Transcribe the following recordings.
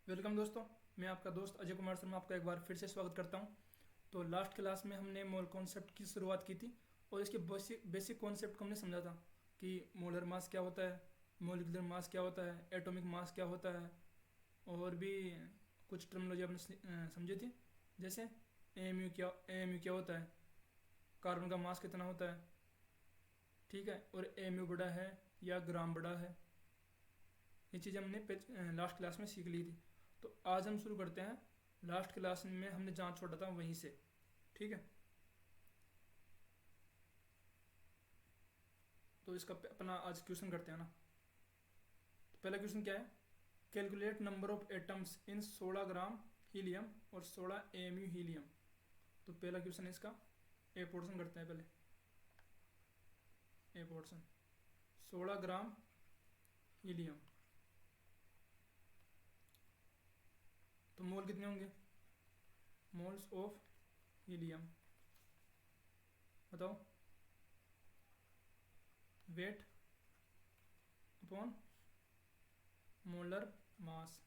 Welcome दोस्तों, मैं आपका दोस्त अजय कुमार शर्मा आपका एक बार फिर से स्वागत करता हूं। तो लास्ट क्लास में हमने मोल कॉन्सेप्ट की शुरुआत की थी और इसके बेसिक कॉन्सेप्ट को हमने समझा था कि मोलर मास क्या होता है, मोलिकुलर मास क्या होता है, एटॉमिक मास क्या होता है और भी कुछ टर्मिनोलॉजी आपने समझी थी। जैसे एएमयू क्या होता है, कार्बन का मास कितना होता है, ठीक है, और एएमयू बड़ा है या ग्राम बड़ा है। ये चीज़ हमने लास्ट क्लास में सीख ली थी। तो आज हम शुरू करते हैं। लास्ट क्लास में हमने जहाँ छोड़ा था वहीं से, ठीक है। तो इसका अपना आज क्वेश्चन करते हैं ना। तो पहला क्वेश्चन क्या है, calculate number of atoms in 16 gram helium और 16 एएमयू हीलियम। तो पहला क्वेश्चन है इसका, ए पोर्शन करते हैं पहले। ए पोर्शन 16 ग्राम हीलियम, तो मोल कितने होंगे, मोल्स ऑफ हीलियम बताओ, weight upon molar mass.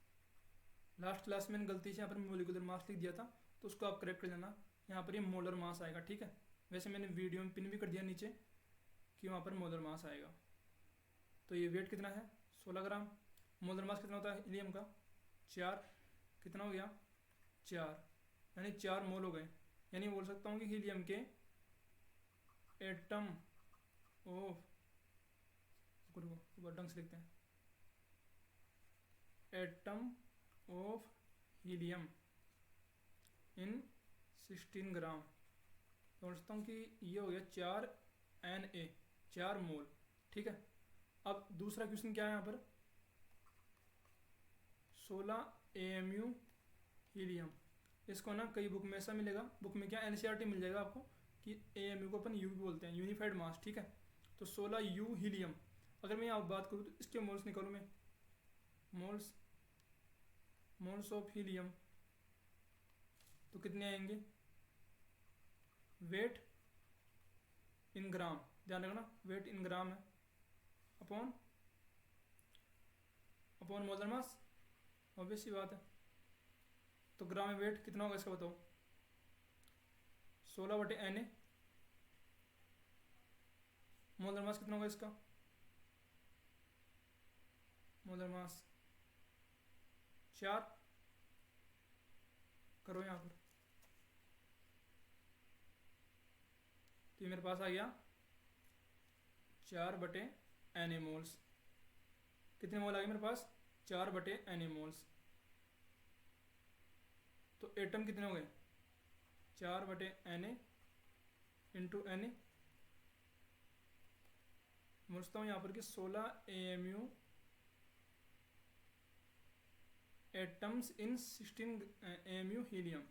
Last class में गलती से यहाँ पर मोलिकुलर मास लिख दिया था, तो उसको आप करेक्ट कर लेना। यहाँ पर ये मोलर मास आएगा, ठीक है। वैसे मैंने वीडियो में पिन भी कर दिया नीचे कि वहाँ पर मोलर मास आएगा। तो ये वेट कितना है, 16 ग्राम। मोलर मास कितना होता है हीलियम का, 4। कितना हो गया, 4, यानी 4 मोल हो गए। यानी बोल सकता हूँ कि हीलियम के एटम ऑफ, ढंग से लिखते हैं, एटम ऑफ हीलियम इन 16 ग्राम। तो समझता हूँ कि ये हो गया 4 Na, 4 मोल, ठीक है। अब दूसरा क्वेश्चन क्या है यहाँ पर, 16 एएमयू हीलियम। इसको ना कई बुक में ऐसा मिलेगा, बुक में क्या एनसीईआरटी मिल जाएगा आपको कि एएमयू को अपन यू भी बोलते हैं, यूनिफाइड मास, ठीक है। तो 16 यू हीलियम, अगर मैं यहाँ बात करूँ तो इसके मोल्स निकालूँ मैं, मोल्स ऑफ हीलियम, तो कितने आएंगे, वेट इन ग्राम, ध्यान रखना वेट इन ग्राम है, अपॉन मोलर मास, ऑब्वियस सी बात है। तो ग्राम में वेट कितना होगा इसका बताओ, 16/Na। मोलर मास कितना होगा इसका, मोलर मास 4 करो यहाँ पर। तो ये मेरे पास आ गया 4/Na मोल्स। कितने मोल आ गए मेरे पास, 4/Na मोल्स। तो एटम कितने हो गए, 4/Na इंटू Na। समझता हूँ यहाँ पर कि 16 AMU atoms in 16 AMU helium,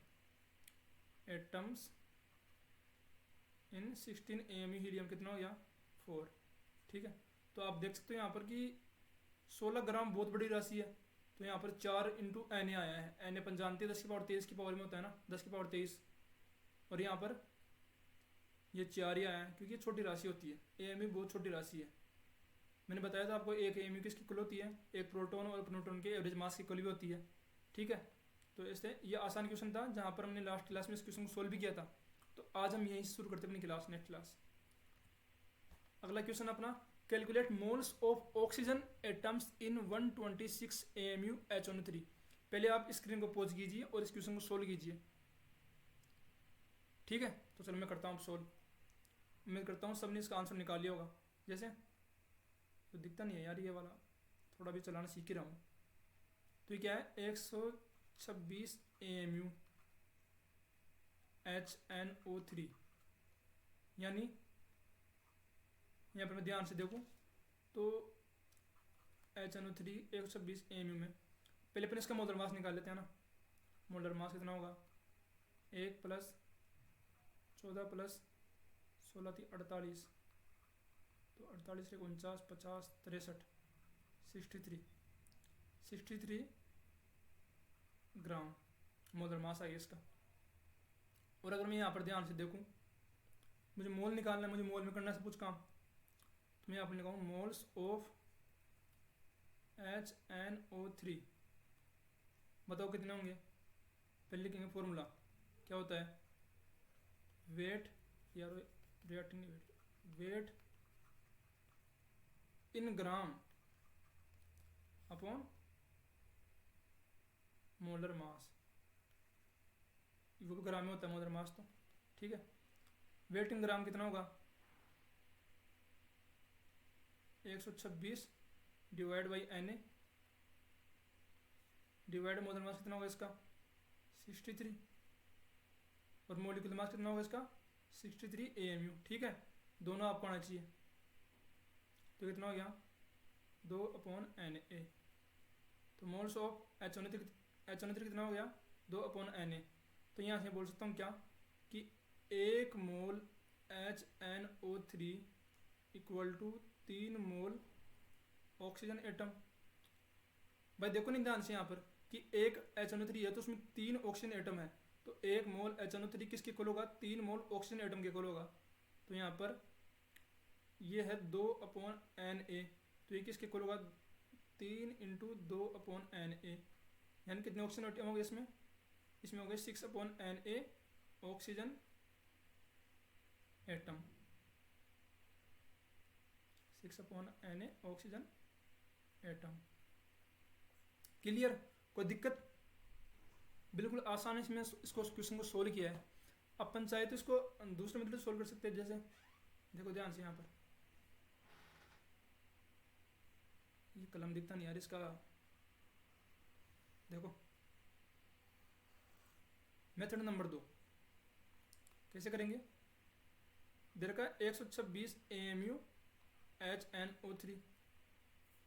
atoms in 16 AMU helium कितना हो गया, 4, ठीक है। तो आप देख सकते हो यहाँ पर कि 16 ग्राम बहुत बड़ी राशि है। तो यहाँ पर 4 इंटू Na आया है। एन अपन जानते हैं 10⁻23 की पावर में होता है ना, 10⁻23। और यहाँ पर ये 4 ही आया है क्योंकि ये छोटी राशि होती है, एएमयू बहुत छोटी राशि है। मैंने बताया था आपको एक एएमयू किसकी कुल होती है, एक प्रोटॉन और न्यूट्रॉन के एवरेज मास की कुल भी होती है, ठीक है। तो इससे ये आसान क्वेश्चन था जहाँ पर हमने लास्ट क्लास में इस क्वेश्चन को सोल्व भी किया था। तो आज हम यहीं से शुरू करते हैं अपनी क्लास, नेक्स्ट क्लास। अगला क्वेश्चन अपना, calculate moles of oxygen atoms in 126 AMU HNO3। पहले आप स्क्रीन को पॉज कीजिए और इस क्वेश्चन को सोल्व कीजिए, ठीक है। तो चलो मैं करता हूँ सोल्व। उम्मीद करता हूँ सबने इसका आंसर निकाल लिया होगा। जैसे तो दिखता नहीं है यार ये वाला, थोड़ा भी चलाना सीख ही रहा हूँ। तो ये क्या है, 126 एएमयू HNO3, यानी यहाँ पर मैं ध्यान से देखूँ तो HNO3 126 एएमयू में, पहले अपन इसका मोलर मास निकाल लेते हैं ना। मोलर मास कितना होगा, 1 + 14 + 16 थी 48, तो 48 × 49 50 63 63 ग्राम मोलर मास आ गया इसका। और अगर मैं यहाँ पर ध्यान से देखूँ, मुझे मोल निकालना है, मुझे मोल में करना है सब कुछ काम। तो मैं यहाँ पर लिखाऊँ मोल्स ऑफ HNO3 बताओ कितने होंगे। पहले लिखेंगे फॉर्मूला, क्या होता है, वेट यार, रिएक्टिव नहीं, वेट इन ग्राम अपॉन मोलर मास, वो भी ग्राम में होता है मोलर मास तो, ठीक है। वेट इन ग्राम कितना होगा, 126 divide by N A, divide molar mass कितना होगा इसका 63, और मोलिकुलर मास कितना होगा इसका 63 AMU, ठीक है। दोनों आपको आना चाहिए, तो कितना हो गया 2/Na। तो मोल्स ऑफ HNO3 कितना हो गया 2/Na। तो यहाँ से बोल सकता हूँ क्या कि 1 mole HNO3 equal to 3 mole oxygen atom. भाई देखो नहीं ध्यान से यहाँ पर कि एक HNO3 है तो उसमें 3 ऑक्सीजन एटम है, तो 1 मोल HNO3 किसके इक्वल होगा 3 मोल ऑक्सीजन एटम के इक्वल होगा। तो यहाँ पर ये है 2/Na, तो ये किसके इक्वल होगा 3 × 2/Na, यानी कितने ऑक्सीजन एटम हो गए इसमें, इसमें हो गए 6/Na oxygen atom, 6/Na oxygen atom. Clear, कोई दिक्कत, बिल्कुल आसानी से मैं इसको क्वेश्चन को सोल्व किया है। अपन चाहे तो इसको दूसरे मेथड से सोल्व कर सकते हैं, जैसे देखो ध्यान से यहाँ पर, ये कलम दिखता नहीं यार इसका, देखो मेथड नंबर 2 कैसे करेंगे, देर का 126 AMU HNO3,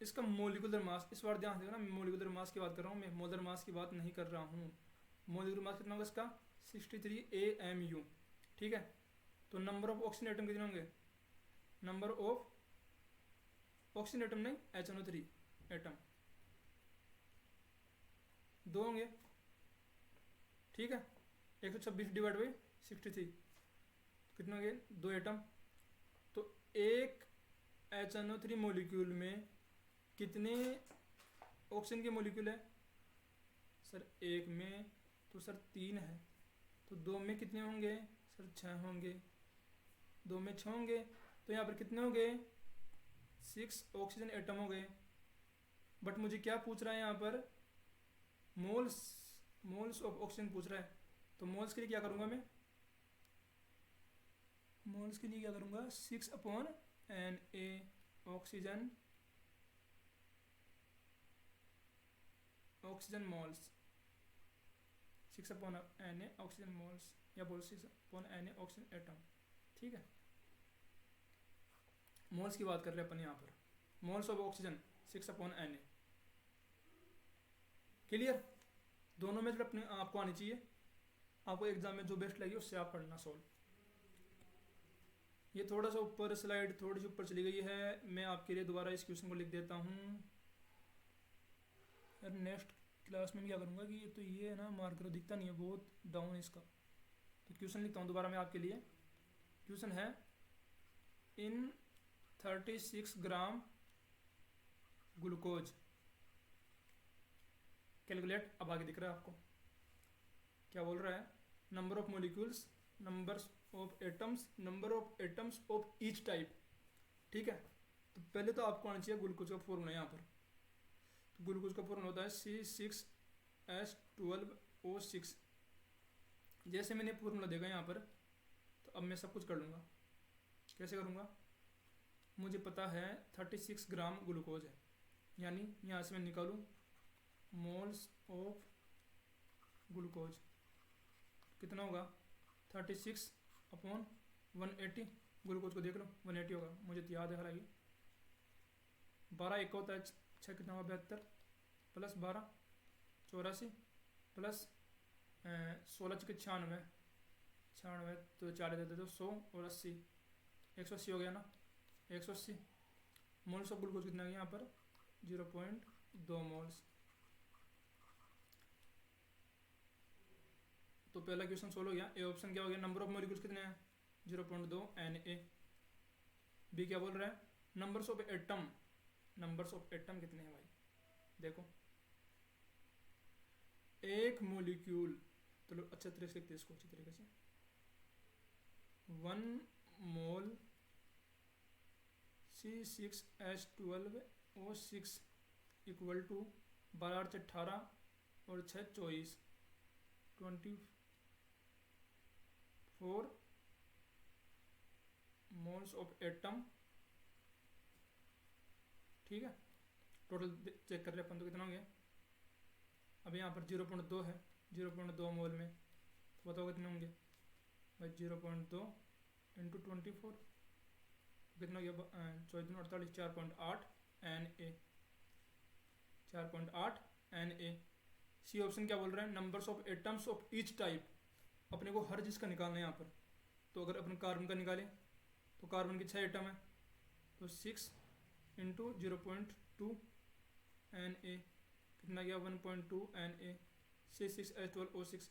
इसका मोलिकुलर मास, इस बार ध्यान देना मोलिकुलर मास की बात कर रहा हूँ मैं, मोलर मास की बात नहीं कर रहा हूँ। मोलिकुलर मास कितना होगा इसका 63 AMU, ठीक है। तो नंबर ऑफ ऑक्सीजन एटम कितने होंगे, नंबर ऑफ ऑक्सीजन एटम नहीं HNO3 एटम 2 होंगे, ठीक है। 126 डिवाइड बाई 63 कितने होंगे 2 एटम। तो एक HNO3 मॉलिक्यूल में कितने ऑक्सीजन के मॉलिक्यूल है सर, एक में तो सर 3 है, तो 2 में कितने होंगे सर 6 होंगे, 2 में 6 होंगे, तो यहाँ पर कितने हो गए 6 ऑक्सीजन एटम हो गए। बट मुझे क्या पूछ रहा है यहाँ पर, मोल्स ऑफ ऑक्सीजन पूछ रहा है, तो मोल्स के लिए क्या करूँगा मैं, मोल्स के लिए क्या करूँगा 6/Na oxygen moles, 6/Na oxygen moles, या बोल 6/Na ऑक्सीजन एटम, ठीक है। मोल्स की बात कर रहे हैं अपन यहाँ पर, moles of oxygen 6/Na। Clear, दोनों में अपने आपको आनी चाहिए, आपको एग्जाम में जो बेस्ट लगी उससे आप पढ़ना सोल्व। ये थोड़ा सा ऊपर स्लाइड थोड़ी सी ऊपर चली गई है, मैं आपके लिए दोबारा इस क्वेश्चन को लिख देता हूँ यार, नेक्स्ट क्लास में मैं क्या करूँगा कि तो ये है ना मार्कर दिखता नहीं है, बहुत डाउन है इसका, तो क्वेश्चन लिखता हूँ दोबारा मैं आपके लिए। क्वेश्चन है इन 36 ग्राम ग्लूकोज कैलकुलेट, अब आगे दिख रहा है आपको क्या बोल रहा है, number of molecules, numbers of atoms, number of atoms of each type, ठीक है। तो पहले तो आपको आना चाहिए ग्लूकोज का फॉर्मूला यहाँ पर, तो ग्लूकोज का फॉर्मूला होता है C6H12O6। जैसे मैंने फॉर्मूला देखा यहाँ पर, तो अब मैं सब कुछ कर लूँगा, कैसे करूँगा, मुझे पता है 36 ग्राम ग्लूकोज है, यानी यहाँ से मैं निकालूँ मोल्स ऑफ ग्लूकोज कितना होगा 36/180, ग्लूकोज को देख लो 180 होगा, मुझे तो याद है हालांकि 12 1 होता है 6 कितना होगा 72 प्लस 12 84 प्लस 16 के 96 तो 40 देते तो 100 और 80 180 हो गया ना, 180 मोल्स ऑफ ग्लूकोज कितना है यहाँ पर 0.2 मोल्स। तो पहला क्वेश्चन सोल्व हो गया। ए ऑप्शन क्या हो गया, नंबर ऑफ मॉलिक्यूल्स कितने हैं 0.2 Na। बी क्या बोल रहा है, numbers of atom, numbers of atom कितने हैं भाई, देखो एक मोलिक्यूल, तो लो अच्छे तरीके से लिखते हैं इसको अच्छी तरीके से, 1 मोल C6H12O6 इक्वल टू 12 से 18 और 6 24 24 मोल्स ऑफ एटम। ठीक है, टोटल चेक कर रहे अपन तो कितना हो गया। अब यहाँ पर 0.2 है, 0.2 मोल में तो बताओ कितने होंगे भाई। 0.2 इंटू 24 कितना हो गया, 24 48 4.8 Na, 4.8 Na। सी ऑप्शन क्या बोल रहा है, numbers of atoms of each type. अपने को हर चीज़ का निकालना है यहाँ पर। तो अगर अपन कार्बन का निकालें तो कार्बन की 6 एटम है, तो 6 इंटू 0.2 Na कितना गया 1.2 Na, C6H12O6।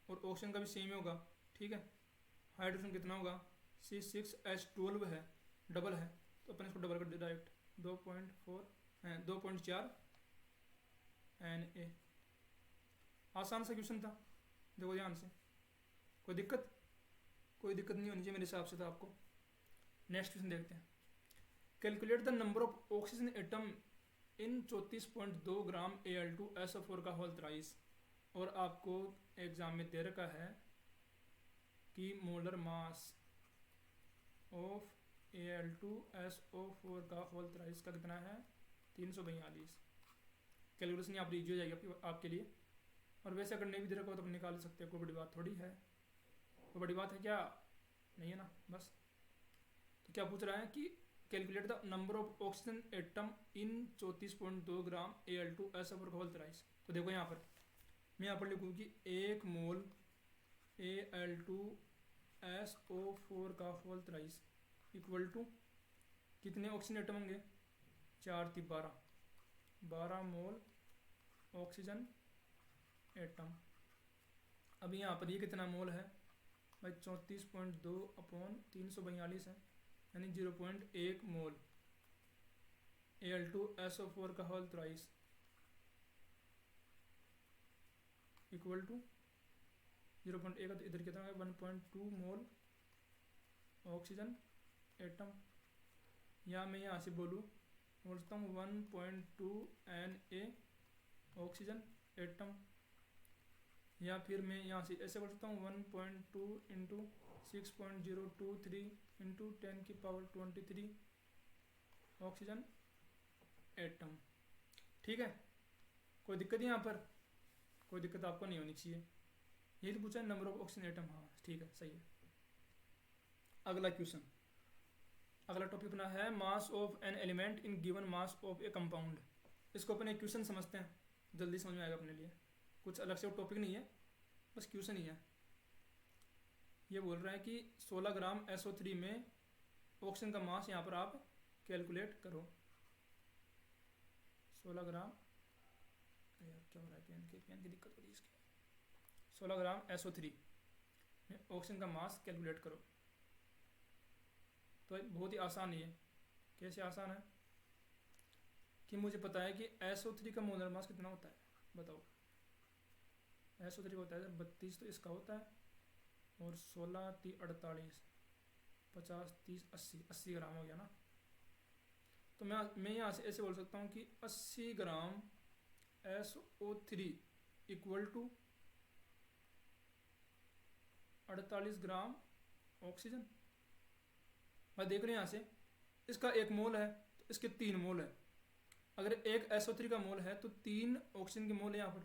और ऑक्सीजन का भी सेम होगा। ठीक है, हाइड्रोजन कितना होगा, C6H12 है, डबल है, तो अपन इसको डबल कर दे डायरेक्ट, 2.4 Na। आसान सा क्वेश्चन था, देखो ध्यान से, कोई दिक्कत नहीं होनी चाहिए मेरे हिसाब से तो आपको। नेक्स्ट क्वेश्चन देखते हैं। Calculate the number of oxygen atom in 34.2 gram Al2SO4 का होल थ्राइस। और आपको एग्जाम में दे रखा है कि मोलर मास ऑफ Al2SO4 का होल थ्राइस का कितना है, 342। कैलकुलेशन यहाँ पर ईजी हो जाएगी आपके लिए। और वैसे अगर नहीं भी दे रखा हो तो आप निकाल सकते हो, कोई बड़ी बात थोड़ी है। कोई बड़ी बात है क्या, नहीं है ना, बस। तो क्या पूछ रहा है कि calculate the number of oxygen atom in 34.2 gram Al2SO4 का होल थ्राइस। तो देखो यहाँ पर मैं यहाँ पर लिखूँ कि 1 मोल Al2SO4 का होल थ्राइस इक्वल टू कितने ऑक्सीजन एटम होंगे, 4 × 12 मोल ऑक्सीजन एटम। अब यहाँ पर ये कितना मोल है भाई, 34.2/342 है, यानी 0.1 मोल Al2SO4 का होल थ्राइस इक्वल टू 0.1 तो इधर कितना है 1.2 मोल ऑक्सीजन एटम। या मैं यहाँ से बोलता हूँ 1.2 Na ऑक्सीजन एटम। या फिर मैं यहाँ से ऐसे बोल सकता हूँ 1.2 इंटू 6.023 इंटू 10⁻23 ऑक्सीजन एटम। ठीक है, कोई दिक्कत है यहाँ पर, कोई दिक्कत आपको नहीं होनी चाहिए। यही तो पूछा है नंबर ऑफ ऑक्सीजन एटम। हाँ ठीक है, सही है। अगला क्वेश्चन, अगला टॉपिक अपना है mass of an element in given mass of A compound. इसको अपन एक क्वेश्चन समझते हैं, जल्दी समझ में आएगा अपने लिए। कुछ अलग से टॉपिक नहीं है, बस क्वेश्चन ही है। ये बोल रहा है कि 16 ग्राम SO3 में ऑक्सीजन का मास यहाँ पर आप कैलकुलेट करो। 16 ग्राम, यार क्या हो रहा है, पेन की दिक्कत हो रही है इसकी। 16 ग्राम SO3 में ऑक्सीजन का मास कैलकुलेट करो। तो बहुत ही आसान है। कैसे आसान है कि मुझे पता है कि SO3 का मोलर मास कितना होता है, बताओ। SO3 का होता है 32, तो इसका होता है, और 16 × 3 = 48, 50 30 80 ग्राम हो गया ना। तो मैं यहाँ से ऐसे बोल सकता हूँ कि 80 gram SO3 equal to 48 gram oxygen. मैं देख रहे हैं यहाँ से, इसका 1 मोल है तो इसके 3 मोल है। अगर एक SO3 का मोल है तो 3 ऑक्सीजन के मोल है यहाँ पर।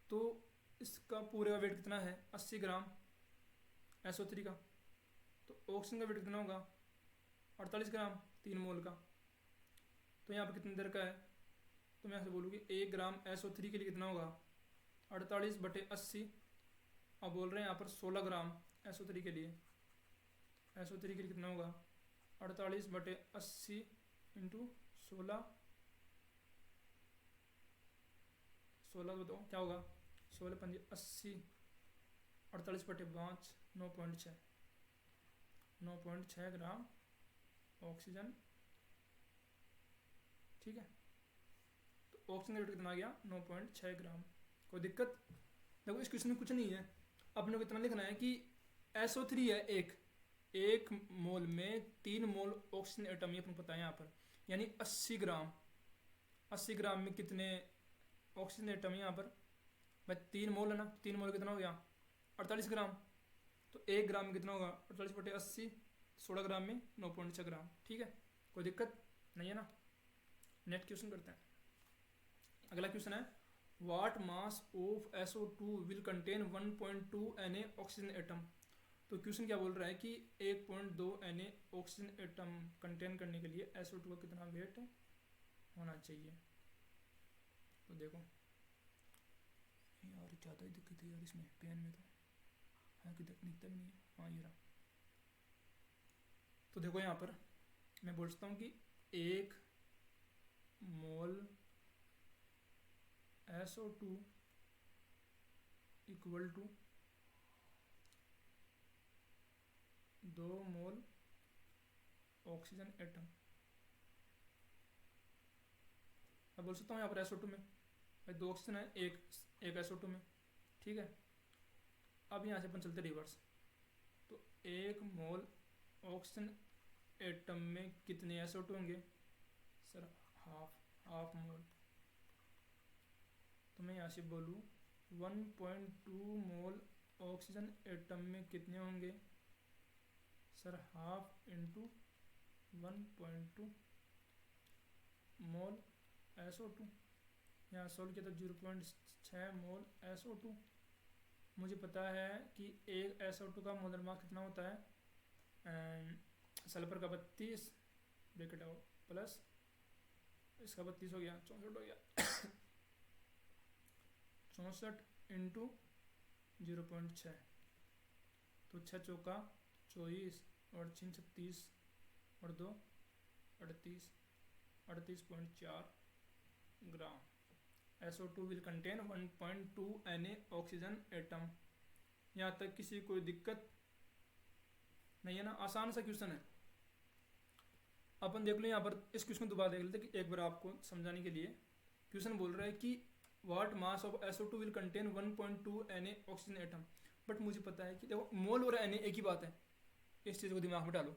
तो इसका पूरे का वेट कितना है, 80 ग्राम SO3 का। तो ऑक्सीजन का वेट कितना होगा, 48 ग्राम 3 मोल का। तो यहाँ पर कितनी देर का है, तो मैं यहाँ से बोलूँगी 1 ग्राम SO3 के लिए कितना होगा, 48/80। अब बोल रहे हैं यहाँ पर 16 ग्राम SO3 के लिए, SO3 के लिए कितना होगा 48/80 इंटू 16 बताओ क्या होगा, 16 × 5 = 80, 48/5 9.6 ग्राम ऑक्सीजन। ठीक है, तो ऑक्सीजन का वेट कितना आ गया, 9.6 ग्राम। कोई दिक्कत? देखो इस क्वेश्चन में कुछ नहीं है, अपने को इतना लिखना है कि SO3 है एक मोल में 3 मोल ऑक्सीजन एटम, ये अपने को पता है यहाँ पर, यानी 80 ग्राम में कितने ऑक्सीजन एटम है यहाँ पर भाई? 3 मोल है ना, 3 मोल कितना हो गया? 48 ग्राम। तो 1 ग्राम में कितना होगा? 48/80, 16 ग्राम में 9.6 ग्राम। ठीक है, कोई दिक्कत नहीं है ना? नेक्स्ट क्वेश्चन करते हैं। अगला क्वेश्चन है what mass of SO2 will contain 1.2 Na oxygen atom. तो क्वेश्चन क्या बोल रहा है कि 1.2 Na ऑक्सीजन एटम कंटेन करने के लिए SO2 का कितना वेट होना चाहिए। तो देखो यार ज़्यादा ही दिक्कत है यार इसमें, पेन में तो है कि दिखता भी नहीं है। हाँ ये रहा। तो देखो यहाँ पर मैं बोल सकता हूँ कि 1 mole SO2 equal to 2 mole oxygen atom. मैं बोल सकता हूँ यहाँ पर SO2 में भाई 2 ऑक्सीजन है, एक SO2 में। ठीक है, अब यहाँ से अपन चलते रिवर्स। तो 1 मोल ऑक्सीजन एटम में कितने SO2 होंगे सर? Half mole. तो मैं यहाँ से बोलूँ 1.2 मोल ऑक्सीजन एटम में कितने होंगे सर? हाफ इंटू 1.2 मोल SO2। यहाँ सोल्व किया तो 0.6 मोल SO2। मुझे पता है कि एक SO2 का मोलर मास कितना होता है? सल्फर का 32 ब्रैकेट आओ प्लस इसका 32 हो गया, 64 हो गया। 64 इंटू 0.6, तो 6 चौका 24 और 6 36 और 2 38, 38.4 ग्राम। SO2 will contain 1.2 Na oxygen atom. यहाँ तक किसी कोई दिक्कत नहीं है ना? आसान सा क्वेश्चन है। अपन देख लो यहाँ पर, इस क्वेश्चन को दोबारा देख लेते कि एक बार आपको समझाने के लिए। क्वेश्चन बोल रहा है कि what mass of SO2 will contain 1.2 Na oxygen atom. But मुझे पता है कि देखो मोल और Na एक ही बात है, इस चीज़ को दिमाग में डालो।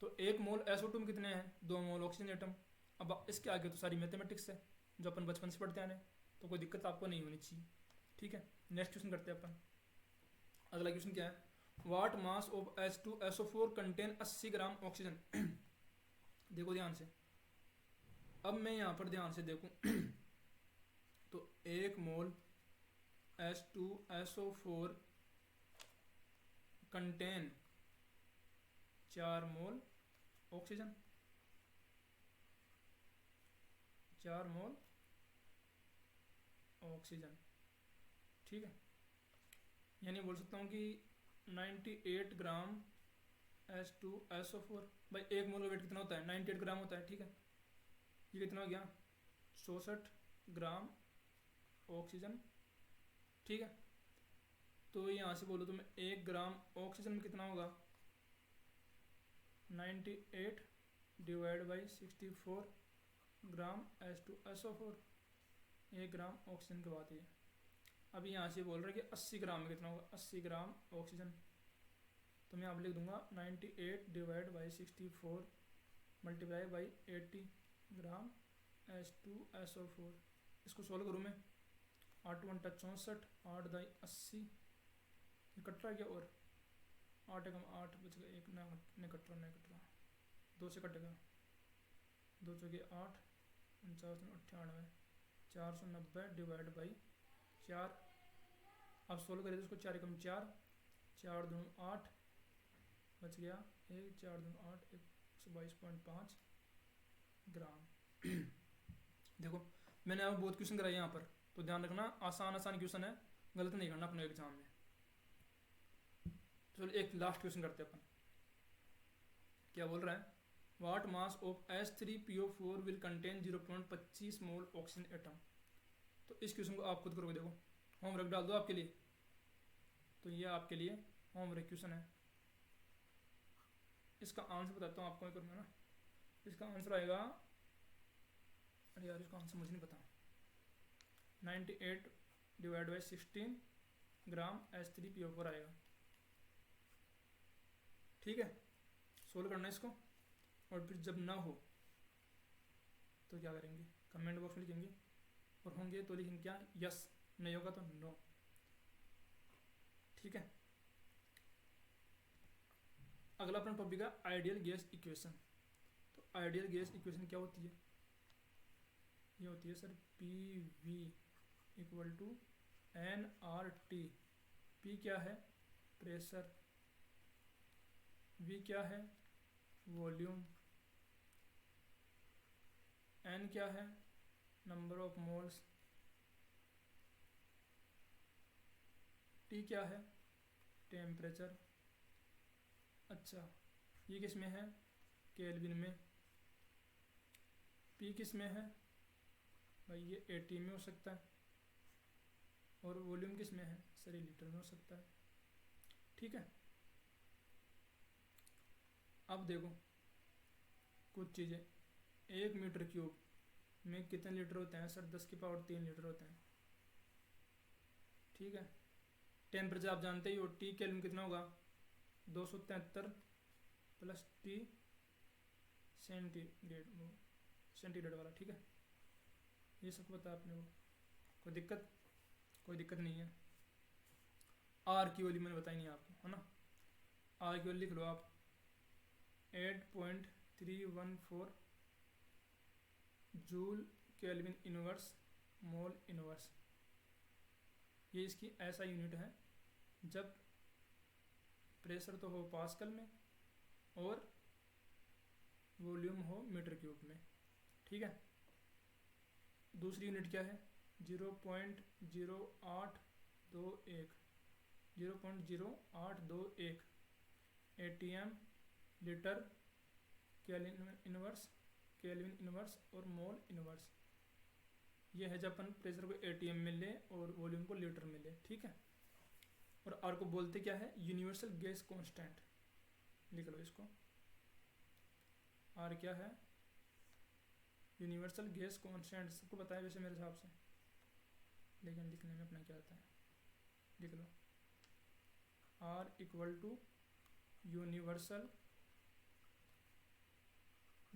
तो 1 मोल SO2 में कितने हैं? 2 मोल ऑक्सीजन एटम। अब इसके आगे तो सारी मैथमेटिक्स है जो अपन बचपन से पढ़ते आने, तो कोई दिक्कत आपको नहीं होनी चाहिए। ठीक है, नेक्स्ट क्वेश्चन करते हैं अपन। अगला क्वेश्चन क्या है? What mass of H2SO4 contain 80 gram oxygen. देखो ध्यान से, अब मैं यहाँ पर ध्यान से देखूं तो 1 मोल H2SO4 कंटेन 4 मोल ऑक्सीजन, 4 मोल ऑक्सीजन। ठीक है, यानी बोल सकता हूँ कि 98 ग्राम H2SO4। भाई 1 मोल का वेट कितना होता है? 98 ग्राम होता है। ठीक है, ये कितना हो गया? 64 ग्राम ऑक्सीजन। ठीक है, तो यहाँ से बोलो तो मैं 1 ग्राम ऑक्सीजन में कितना होगा? 98 divide by 64 gram H2SO4। 1 gram oxygen की बात है। अब यहाँ से बोल रहा है कि 80 ग्राम में कितना होगा? 80 ग्राम ऑक्सीजन। तो मैं यहाँ पर लिख दूंगा 98 divide by 64 multiply by 80 gram H2SO4। इसको सोल्व करूँ मैं, 8 1 64, 8 दाई 80, ये कट रहा है क्या? और 8 एकम 8 बच गया, एक ना नहीं कट रहा, नहीं कट रहा, 2 से कटेगा, 2 चौके 8, 49 98, 490 डिवाइड बाई 4। अब सोल्व करें तो इसको 4 एकम 4, 4 दूँ 8 बच गया 1, 4 दूँ 8, 122.5 ग्राम। देखो मैंने अब बहुत क्वेश्चन कराए यहाँ पर, तो ध्यान रखना आसान क्वेश्चन है, गलत नहीं करना अपने एग्जाम में। चलो एक लास्ट क्वेश्चन करते हैं अपन। क्या बोल रहा है? What mass of H3PO4 will contain 0.25 mole oxygen atom. तो इस क्वेश्चन को आप खुद करोगे। देखो होमवर्क डाल दो आपके लिए, तो ये आपके लिए होमवर्क क्वेश्चन है। इसका आंसर बताता हूँ आपको, करूँगा ना। इसका आंसर आएगा, अरे यार इसका आंसर मुझे नहीं पता, 98 डिवाइड बाई 16 ग्राम H3PO4 आएगा। ठीक है, सोल्व करना है इसको। और फिर जब ना हो तो क्या करेंगे, कमेंट बॉक्स में लिखेंगे, और होंगे तो लिखेंगे क्या, यस, नहीं होगा तो नो। ठीक है, अगला अपना टॉपिक है आइडियल गैस इक्वेशन। तो आइडियल गैस इक्वेशन क्या होती है, ये होती है sir PV equal to nRT। P क्या है, प्रेशर, V क्या है, वॉल्यूम, N क्या है, नंबर ऑफ मोल्स, T क्या है, टेम्परेचर। अच्छा, ये किस में है, केल्विन में। P किस में है भाई, ये AT में हो सकता है। और वॉल्यूम किस में है सर, ये लीटर में हो सकता है। ठीक है, अब देखो कुछ चीज़ें, 1 मीटर क्यूब में कितने लीटर होते हैं सर, 10 की पावर 3 लीटर होते हैं। ठीक है, टेम्परेचर आप जानते ही हो, T केल्विन कितना होगा, 273 प्लस T सेंटीग्रेड वाला। ठीक है, ये सब पता है आपने को, कोई दिक्कत, कोई दिक्कत नहीं है। आर की वैल्यू मैंने बताई नहीं आपको, है ना। आर की वैल्यू लिख लो आप, 8.314 joule kelvin inverse mole inverse. ये इसकी ऐसा यूनिट है जब प्रेशर तो हो पास्कल में और वॉल्यूम हो मीटर क्यूब में। ठीक है, दूसरी यूनिट क्या है, 0.0821 0.0821 ATM लीटर केल्विन इनवर्स और मोल इनवर्स। ये है जब अपन प्रेशर को ATM में ले और वॉल्यूम को लीटर में ले। ठीक है, और आर को बोलते क्या है, यूनिवर्सल गैस कांस्टेंट। लिख लो इसको, आर क्या है, यूनिवर्सल गैस कांस्टेंट। सबको पता है वैसे मेरे हिसाब से, लेकिन लिखने में अपना क्या आता है, लिख लो, R equal to universal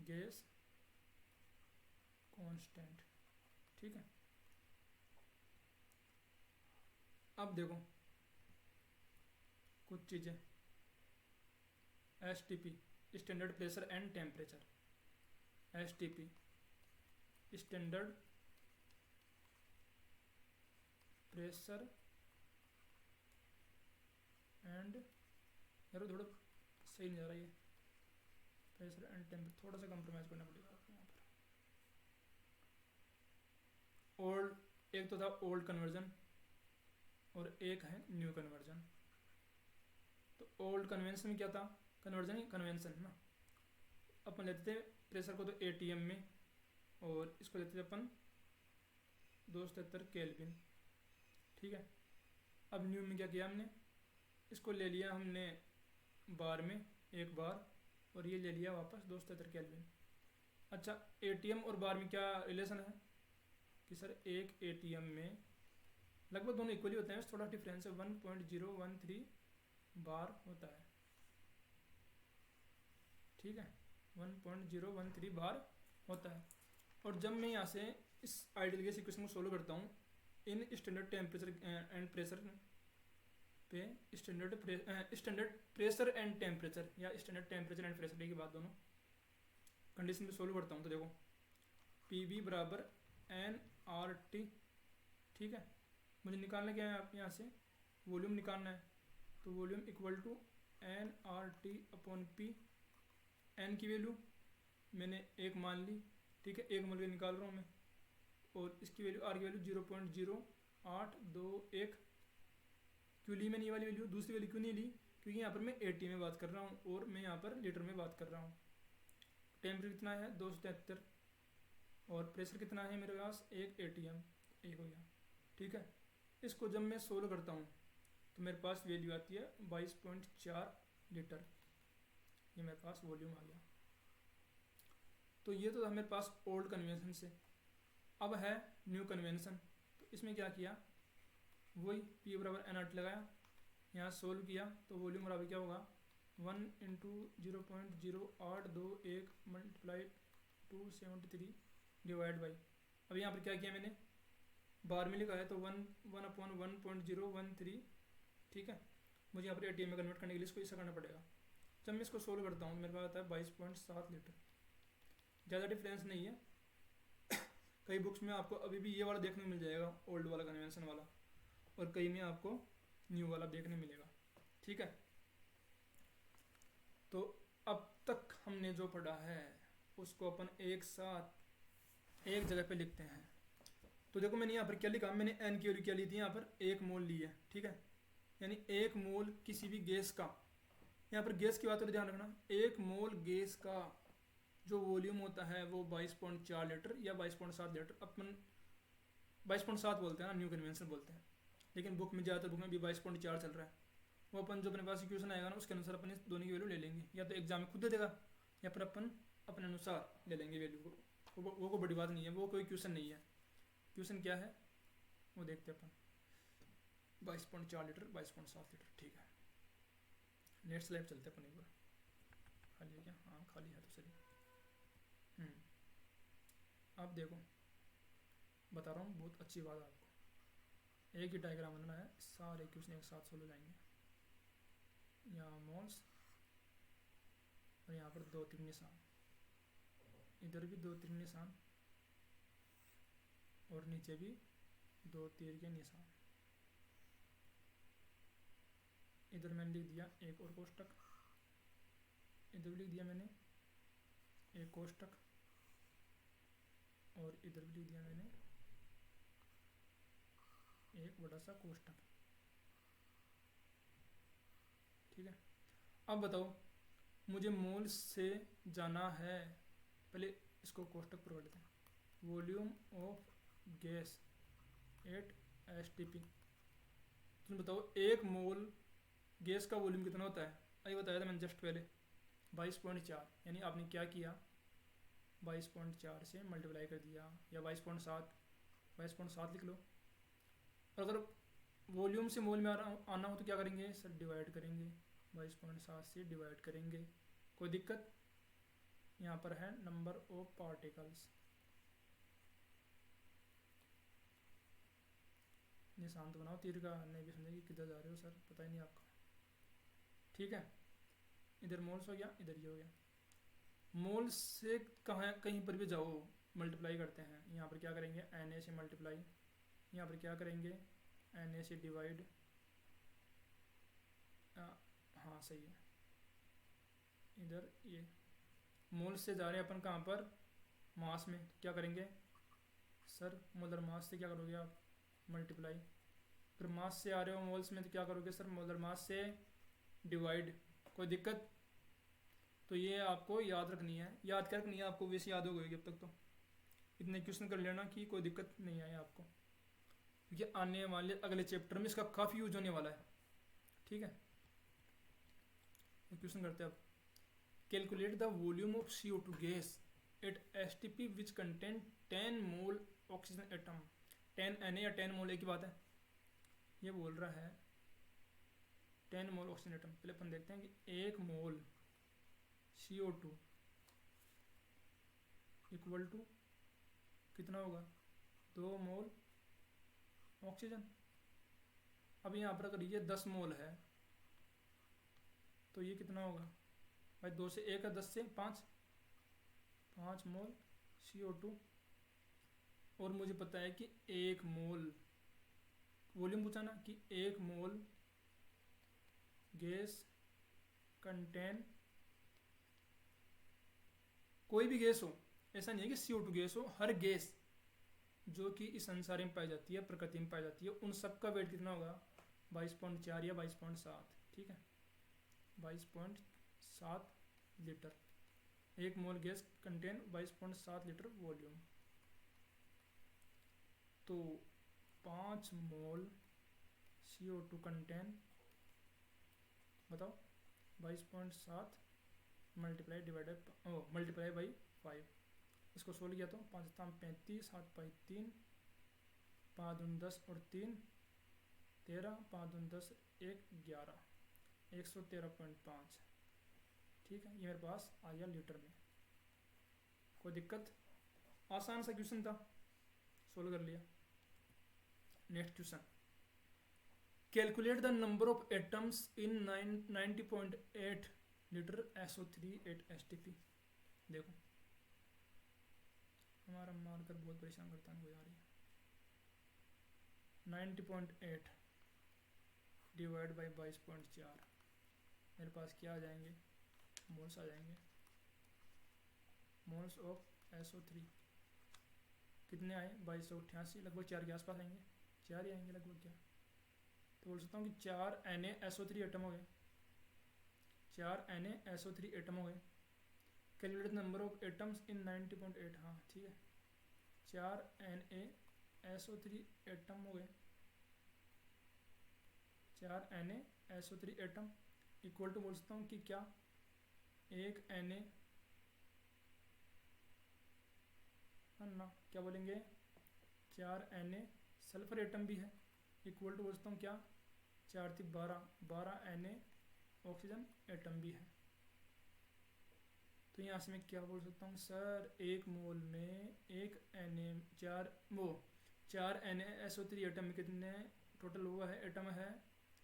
gas constant. ठीक है, अब देखो कुछ चीज़ें, STP standard pressure and temperature. STP standard pressure and, यार थोड़ा सही नहीं जा रहा ये, प्रेशर एंड टेम्परेचर थोड़ा सा कंप्रोमाइज़ करना पड़ेगा आपको यहाँ पर। ओल्ड, एक तो था ओल्ड कन्वर्जन और एक है न्यू कन्वर्जन। तो ओल्ड कन्वेंशन में क्या था, कन्वर्जन ही कन्वेंशन है ना। अपन लेते थे प्रेशर को तो ATM में, और इसको लेते थे अपन 273 केल्विन। ठीक है, अब न्यू में क्या किया हमने, इसको ले लिया हमने बार में एक बार, और ये ले लिया वापस 273 केल्विन। अच्छा, ATM और बार में क्या रिलेशन है कि सर एक ATM में लगभग दोनों इक्वली होते हैं, थोड़ा डिफरेंस है, 1.013 बार होता है। ठीक है, 1.013 बार होता है। और जब मैं यहाँ से इस आइडियल गैस इक्वेशन को सोल्व करता हूँ in standard temperature and pressure पे, स्टैंडर्ड प्रेशर एंड टेम्परेचर या स्टैंडर्ड टेम्परेचर एंड प्रेशर की बात, दोनों कंडीशन में सोल्व करता हूँ तो देखो, PV बराबर nRT। ठीक है, मुझे निकालना क्या है, आप यहाँ से वॉल्यूम निकालना है। तो volume equal to nRT upon P। n की वैल्यू मैंने 1 मान ली। ठीक है, 1 मोल के निकाल रहा हूँ मैं, और इसकी वैल्यू आर की वैल्यू 0.0821। क्यों ली मैंने ये वाली वैल्यू, दूसरी वैल्यू क्यों नहीं ली, क्योंकि यहाँ पर मैं AT में बात कर रहा हूँ और मैं यहाँ पर लीटर में बात कर रहा हूँ। टेम्परेचर कितना है 273, और प्रेशर कितना है मेरे पास, एक ATM, एक हो गया। ठीक है, इसको जब मैं सोल्व करता हूँ तो मेरे पास वैल्यू आती है 22.4 लीटर। ये मेरे पास वॉल्यूम आ गया। तो ये तो था मेरे पास ओल्ड कन्वेंशन से। अब है न्यू कन्वेंशन। तो इसमें क्या किया, वही पी बराबर एन आर टी लगाया, यहाँ सोल्व किया तो वॉल्यूम बराबर क्या होगा 1 इंटू 0.0821 मल्टीप्लाई 273 डिवाइड बाई, अब यहाँ पर क्या किया मैंने बार में लिखा है तो 1/1.013, ठीक है। मुझे यहाँ पर एटीएम में कन्वर्ट करने के लिए इसको ऐसा करना पड़ेगा। जब मैं इसको सोल्व करता हूँ मेरे पास आता है 22.7 लीटर, ज़्यादा डिफरेंस नहीं है। कई बुक्स में आपको अभी भी ये वाला देखने को मिल जाएगा, ओल्ड वाला कन्वेंशन वाला, और कई में आपको न्यू वाला देखने मिलेगा, ठीक है। तो अब तक हमने जो पढ़ा है उसको अपन एक साथ एक जगह पे लिखते हैं। तो देखो मैंने यहाँ पर क्या लिखा, मैंने एन की वैल्यू क्या ली थी, यहाँ पर 1 मोल ली है, ठीक है। यानी 1 मोल किसी भी गैस का, यहाँ पर गैस की बात पर ध्यान रखना, 1 मोल गैस का जो वॉल्यूम होता है वो 22.4 लीटर या 22.7 लीटर, अपन 22.7 बोलते हैं ना, न्यू कन्वेंशन बोलते हैं, लेकिन बुक में ज़्यादातर बुक में भी 22.4 चल रहा है। वो अपन जो अपने पास इक्वेशन आएगा ना उसके अनुसार अपन इस दोनों की वैल्यू ले लेंगे, या तो एग्जाम में खुद दे देगा या फिर अपन अपने अनुसार ले लेंगे वैल्यू को, वो कोई बड़ी बात नहीं है, वो कोई क्वेश्चन नहीं है। क्वेश्चन क्या है वो देखते हैं अपन, 22.4 लीटर 22.7 लीटर, ठीक है। नेक्स्ट स्लाइड चलते हैं अपन एक बार, खाली है क्या, हाँ खाली है तो सही। अब देखो बता रहा हूँ बहुत अच्छी बात है आपको, एक ही डायग्राम बनाना है, सारे क्वेश्चन एक साथ सोल्व हो जाएंगे। यहाँ मोल्स और यहाँ पर 2-3 निशान, इधर भी 2-3 निशान और नीचे भी 2 तीर के निशान। इधर मैंने लिख दिया एक और कोष्टक, इधर भी लिख दिया मैंने एक कोष्टक, और इधर भी लिख दिया मैंने एक बड़ा सा कोष्टक, ठीक है। अब बताओ मुझे मोल से जाना है, पहले इसको कोष्टक पर कर लेते हैं, volume of gas at STP. तुम बताओ 1 मोल गैस का वॉल्यूम कितना होता है, अभी बताया था मैंने जस्ट पहले 22.4, यानी आपने क्या किया 22.4 से मल्टीप्लाई कर दिया, या 22.7 लिख लो। और अगर वॉल्यूम से मोल में आना हो तो क्या करेंगे सर, डिवाइड करेंगे, 22.7 से डिवाइड करेंगे, कोई दिक्कत। यहाँ पर है नंबर ऑफ पार्टिकल्स, निशान तो बनाओ तीर का, नहीं भी समझेगी किधर जा रहे हो सर, पता ही नहीं आपको, ठीक है। इधर मोल्स हो गया, इधर ये हो गया। मोल से कहाँ कहीं पर भी जाओ मल्टीप्लाई करते हैं, यहाँ पर क्या करेंगे Na से मल्टीप्लाई, यहाँ पर क्या करेंगे Na से डिवाइड, हाँ सही है। इधर ये मोल से जा रहे हैं अपन कहाँ पर, मास में, तो क्या करेंगे सर मोलर मास से क्या करोगे आप मल्टीप्लाई, फिर मास से आ रहे हो मोल्स में तो क्या करोगे सर मोलर मास से डिवाइड, कोई दिक्कत। तो ये आपको याद रखनी है, याद क्या रखनी है आपको, वैसे याद हो गई अब तक तो, इतने क्वेश्चन कर लेना कि कोई दिक्कत नहीं आए आपको, क्योंकि आने वाले अगले चैप्टर में इसका काफ़ी यूज होने वाला है, ठीक है। क्वेश्चन करते हैं अब, calculate the volume of CO2 gas at STP which contain 10 mole oxygen atom. 10 Na या 10 मोल एक ही बात है, ये बोल रहा है 10 मोल ऑक्सीजन एटम। पहले अपन देखते हैं कि 1 मोल CO2 इक्वल टू कितना होगा, 2 मोल ऑक्सीजन। अब यहाँ पर अगर ये 10 मोल है तो ये कितना होगा भाई, 2 से 1 है, 10 से 5 मोल CO2, और मुझे पता है कि 1 मोल वॉल्यूम पूछा ना, कि 1 मोल गैस कंटेन, कोई भी गैस हो, ऐसा नहीं है कि CO2 गैस हो, हर गैस जो कि इस संसार में पाई जाती है, प्रकृति में पाई जाती है, उन सब का वेट कितना होगा 22.4 या 22.7, ठीक है 22.7 लीटर। 1 मोल गैस कंटेन 22.7 लीटर वॉल्यूम, तो 5 मोल CO2 कंटेन, बताओ 22.7 मल्टीप्लाई डिवाइडेड मल्टीप्लाई बाई 5, इसको सोल्व किया तो 5 35 7 बाई 3, 5 10 और 3 13, 5 दूनी 10, 1 11, 113.5। ठीक है, ये मेरे पास आ गया लीटर में। कोई दिक्कत? आसान सा क्वेश्चन था, सोल्व कर लिया। Next question, calculate the number of atoms in 90.8 litre SO3 at STP। देखो हमारा मार्कर बहुत परेशान करता है, आ रही है। 90.8 डिवाइड बाई 22.4, मेरे पास क्या आ जाएंगे? मोल्स आ जाएंगे। मोल्स ऑफ SO3 कितने आए? 2288, लगभग 4 के आसपास आएंगे, 4 ही आएंगे लगभग। क्या तो बोल सकता हूँ कि 4 NaSO3 एटम हो गए, 4 NaSO3 एटम हो गए। Calculate number of atoms in 90.8, हाँ ठीक है, 4 NaSO3 एटम हो गए, 4 NaSO3 एटम इक्वल टू बोल सकता हूँ कि क्या, 1 Na ना क्या बोलेंगे, 4 Na सल्फर एटम भी है, इक्वल टू बोल सकता हूँ क्या, 4 3 12, 12 Na ऑक्सीजन एटम भी है। तो यहाँ से मैं क्या बोल सकता हूँ सर, 1 मोल में 1 Na 4 NaSO3 एटम में कितने टोटल हुआ है एटम है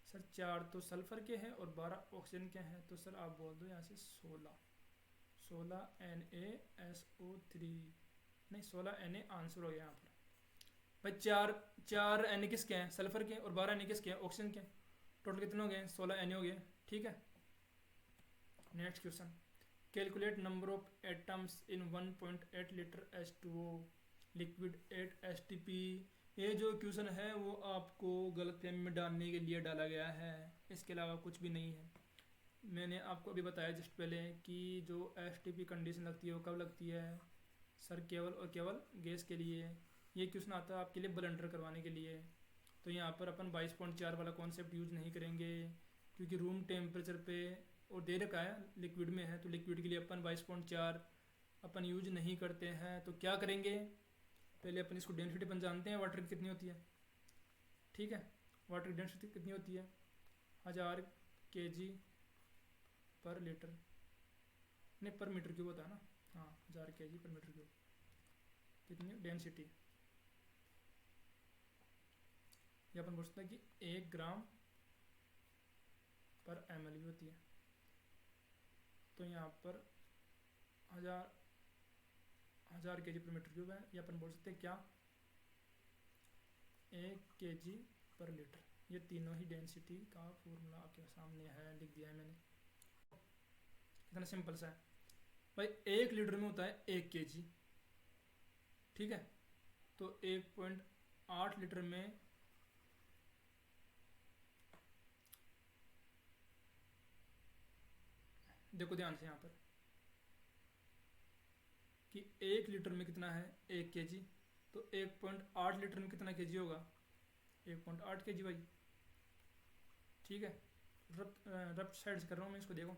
सर? 4 तो सल्फर के हैं और 12 ऑक्सीजन के हैं, तो सर आप बोल दो यहाँ से 16 NaSO3, नहीं 16 Na आंसर हो गया यहाँ पर भाई। 4 Na किसके हैं? सल्फर के, और 12 Na किसके हैं? ऑक्सीजन के। टोटल कितने हो गए? 16 Na हो गए। ठीक है, next question, calculate number of atoms in 1.8 litre H2O liquid at STP। ये जो क्वेश्चन है वो आपको गलतफहमी में डालने के लिए डाला गया है, इसके अलावा कुछ भी नहीं है। मैंने आपको अभी बताया जस्ट पहले कि जो STP कंडीशन लगती है वो कब लगती है सर? केवल और केवल गैस के लिए। ये क्वेश्चन आता है आपके लिए ब्लंडर करवाने के लिए। तो यहाँ पर अपन 22.4 वाला कॉन्सेप्ट यूज़ नहीं करेंगे, क्योंकि रूम टेम्परेचर पे और दे रखा है लिक्विड में है, तो लिक्विड के लिए अपन 22.4 अपन यूज नहीं करते हैं। तो क्या करेंगे, पहले अपन इसको डेंसिटी अपन जानते हैं वाटर की कितनी होती है। ठीक है, वाटर की डेंसिटी कितनी होती है? 1000 kg पर लीटर, नहीं पर मीटर क्यूब होता है ना, हाँ 1000 kg पर मीटर क्यूब। कितनी डेंसिटी? ये अपन पूछते हैं कि 1 ग्राम पर ml भी होती है। तो यहाँ पर 1000 kg पर मीटर क्यूब है, ये अपन बोल सकते हैं क्या, 1 kg पर लीटर। ये तीनों ही डेंसिटी का फॉर्मूला आपके सामने है, लिख दिया है मैंने। कितना सिंपल सा है भाई, 1 लीटर में होता है 1 kg। ठीक है, तो 1.8 लीटर में देखो ध्यान से यहाँ पर कि 1 लीटर में कितना है 1 kg, तो 1.8 लीटर में कितना kg होगा? 1.8 kg भाई। ठीक है, रफ साइड से कर रहा हूँ मैं इसको, देखो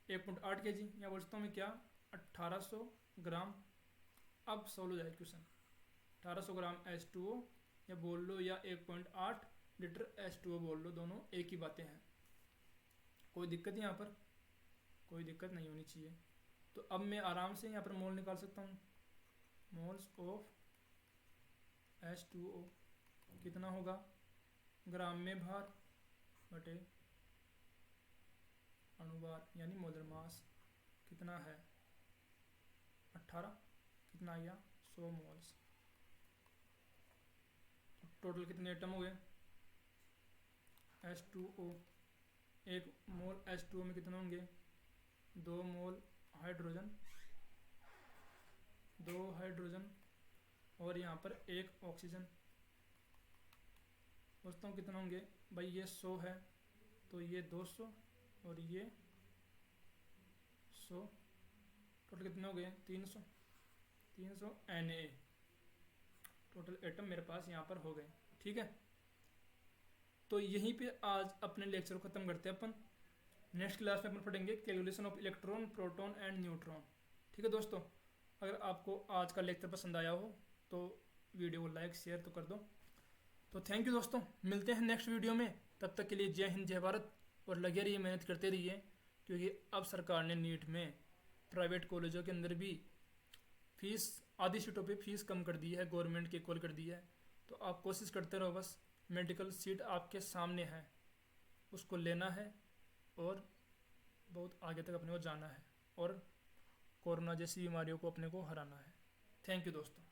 1.8 kg, यहाँ बोल सकता हूँ मैं क्या, 1800 ग्राम। अब सॉल्व हो जाए क्वेश्चन, 1800 ग्राम H2O या बोल लो, या 1.8 लीटर H2O बोल लो, दोनों एक ही बातें हैं। कोई दिक्कत यहाँ पर? कोई दिक्कत नहीं होनी चाहिए। तो अब मैं आराम से यहाँ पर मोल निकाल सकता हूँ। मोल्स ऑफ H2O कितना होगा? ग्राम में भार बटे अणुभार यानी मोलर मास कितना है? 18। कितना आ गया? 100 मोल्स। टोटल कितने एटम हो गए? H2O, 1 मोल H2O में कितने होंगे? 2 मोल हाइड्रोजन, 2 हाइड्रोजन, और यहाँ पर 1 ऑक्सीजन। दोस्तों कितना होंगे भाई? ये 100 है तो ये 200 और ये 100, टोटल कितने हो गए? 300 Na टोटल एटम मेरे पास यहाँ पर हो गए। ठीक है, तो यहीं पे आज अपने लेक्चर को ख़त्म करते हैं अपन। नेक्स्ट क्लास में अपन पढ़ेंगे calculation of electron, proton and neutron. ठीक है दोस्तों, अगर आपको आज का लेक्चर पसंद आया हो तो वीडियो को लाइक शेयर तो कर दो। तो थैंक यू दोस्तों, मिलते हैं नेक्स्ट वीडियो में। तब तक के लिए जय हिंद जय भारत, और लगे रहिए, मेहनत करते रहिए, क्योंकि अब सरकार ने नीट में प्राइवेट कॉलेजों के अंदर भी फीस, आधी सीटों पे फीस कम कर दी है, गवर्नमेंट के इक्वल कर दी है। तो आप कोशिश करते रहो, बस मेडिकल सीट आपके सामने है, उसको लेना है और बहुत आगे तक अपने को जाना है, और कोरोना जैसी बीमारियों को अपने को हराना है। थैंक यू दोस्तों।